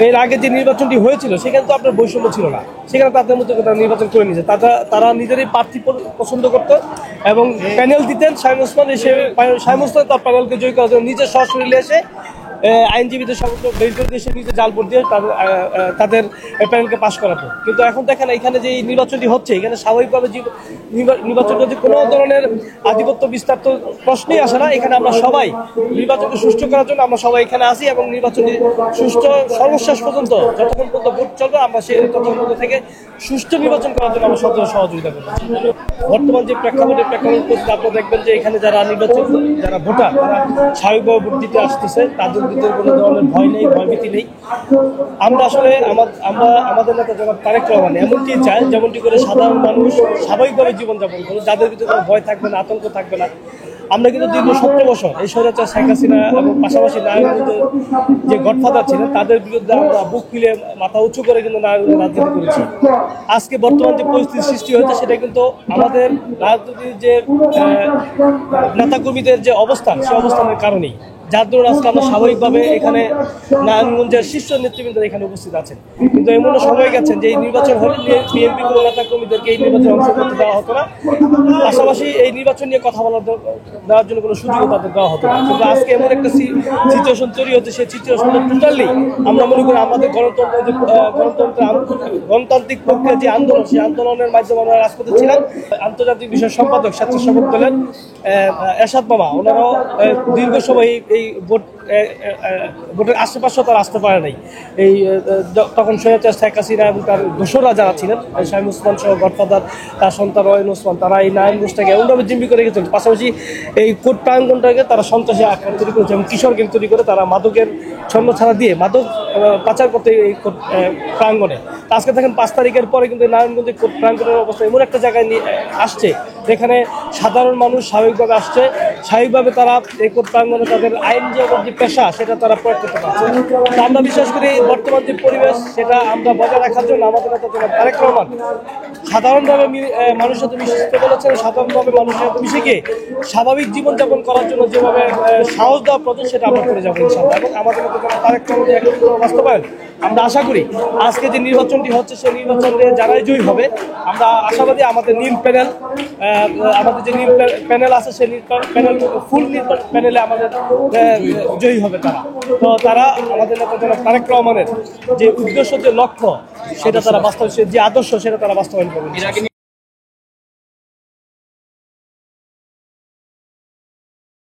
এর আগে যে নির্বাচনটি হয়েছিল সেখানে তো আপনার বৈষম্য ছিল না, সেখানে তাদের মধ্যে তারা নির্বাচন করে নিয়েছে, তারা নিজেরই প্রার্থী পছন্দ করতো এবং প্যানেল দিতেন। শামীম ওসমান তার প্যানেলকে জয়ী করার জন্য নিজে সশরীরে এসে আইনজীবীদের সমস্ত বের করে দিয়ে নিজে জাল ভোট দিয়ে তাদের প্যানেলকে পাশ করাতো। কিন্তু এখন দেখেন এখানে যে নির্বাচনটি হচ্ছে, এখানে স্বাভাবিকভাবে নির্বাচনটা যে কোনো ধরনের আধিপত্য বিস্তার তো প্রশ্নই আসে না। এখানে আমরা সবাই নির্বাচনকে সুষ্ঠু করার জন্য আমরা সবাই এখানে আসি এবং নির্বাচনটি সুষ্ঠু সর্বশেষ পর্যন্ত যতক্ষণ পর্যন্ত ভোট চলবে আমরা ততক্ষণ পর্যন্ত থেকে সুষ্ঠু নির্বাচন করার জন্য আমরা সহযোগিতা করব। বর্তমান যে প্রেক্ষাপট আপনারা দেখবেন যে এখানে যারা ভোটার তারা স্বাভাবিকভাবে ভোট দিতে আসতেছে, তাদের ভিতরে কোনো ধরনের ভয় নেই, ভয়ভীতি নেই। আমরা আসলে আমাদের নেতা জনাব তারেক রহমান এমনটি চায় যেমনটি করে সাধারণ মানুষ স্বাভাবিকভাবে জীবনযাপন করে, যাদের ভিতরে কোনো ভয় থাকবে না, আতঙ্ক থাকবে না। আমরা কিন্তু দীর্ঘ 17 বছর এই স্বৈরাচার শেখ হাসিনা এবং পাশাপাশি নারায়ণগঞ্জের যে গডফাদার ছিলেন তাদের বিরুদ্ধে আমরা বুক ফিলে মাথা উঁচু করে কিন্তু নারায়ণগঞ্জে রাজনীতি করেছি। আজকে বর্তমান যে পরিস্থিতি সৃষ্টি হয়েছে সেটা কিন্তু আমাদের রাজনীতির যে নেতাকর্মীদের যে অবস্থান, সেই অবস্থানের কারণেই, যার দরুন আজকে আমরা স্বাভাবিকভাবে এখানে নারায়ণগঞ্জের শীর্ষ নেতৃবৃন্দ এখানে উপস্থিত আছেন। কিন্তু এমন সময় গেছেন যে এই নির্বাচন হলে বিএনপি কোনো নেতা কর্মীদেরকে এই নির্বাচনে অংশ করতে দেওয়া হতো না, পাশাপাশি এই নির্বাচন নিয়ে কথা দেওয়ার জন্য কোনো সুযোগও তাদের দেওয়া হতো না। কিন্তু আজকে এমন একটা সিচুয়েশন তৈরি হচ্ছে, সেই সিচুয়েশনটা টোটালি আমরা মনে করি আমাদের গণতান্ত্রিক প্রক্রিয়া যে আন্দোলন, সেই আন্দোলনের মাধ্যমে আমরা রাজপথে ছিলাম। আন্তর্জাতিক বিষয় সম্পাদক স্বেচ্ছাসেবক দলের এরশাদ মামা, ওনারাও দীর্ঘ সময় এই ভোটের আশেপাশে তারা আসতে পারে নাই। তখন স্বৈরাচার শেখ হাসিনা এবং তার দোসররা যারা ছিলেন, শামীম ওসমান সহ গডফাদার, তার সন্তান রয়ন ওসমান, তারা এই নারায়ণগঞ্জটাকে এমনভাবে জিম্মি করে গেছেন। পাশাপাশি এই কোর্ট প্রাঙ্গনটাকে তারা সন্ত্রাসী আকার তৈরি করেছে এবং কিশোর গ্যাং তৈরি করে তারা মাদকের ছন্ন ছাড়া দিয়ে মাদক পাচার করতে এই প্রাঙ্গনে। আজকে দেখেন 5 তারিখের পরে কিন্তু নারায়ণগঞ্জের কোর্ট প্রাঙ্গনের অবস্থা এমন একটা জায়গায় নিয়ে আসছে যেখানে সাধারণ মানুষ স্বাভাবিকভাবে আসছে, স্বাভাবিকভাবে তারা এই কোর্ট প্রাঙ্গনে তাদের আইন যে পেশা সেটা তারা প্রয়োগ করতে পারছে। আমরা বিশ্বাস করি বর্তমান যে পরিবেশ সেটা আমরা বজায় রাখার জন্য আমাদের নেতা জনাব তারেক রহমান সাধারণভাবে মানুষের সাথে মিশতে বলেছেন, সাধারণভাবে মানুষের সাথে মিশে গিয়ে স্বাভাবিক জীবনযাপন করার জন্য যেভাবে সাহস দেওয়া প্রয়োজন সেটা আমরা করে যাবো ইনশাআল্লাহ। এবং আমাদের নেতা জনাব তারেক রহমানের একটি বাস্তবায়ন আমরা আশা করি আজকে যে নির্বাচনটি হচ্ছে সেই নির্বাচনে যারাই জয়ী হবে আমরা আশাবাদী আমাদের নীল প্যানেল, আমাদের যে নীল প্যানেল আছে সেই প্যানেল ফুল নীল প্যানেলে আমাদের জয়ী হবে তারা। তো তারা আমাদের নেতা জনাব তারেক রহমানের যে উদ্দেশ্য, যে লক্ষ্য সেটা তারা বাস্তবায়ন, যে আদর্শ সেটা তারা বাস্তবায়ন করবে।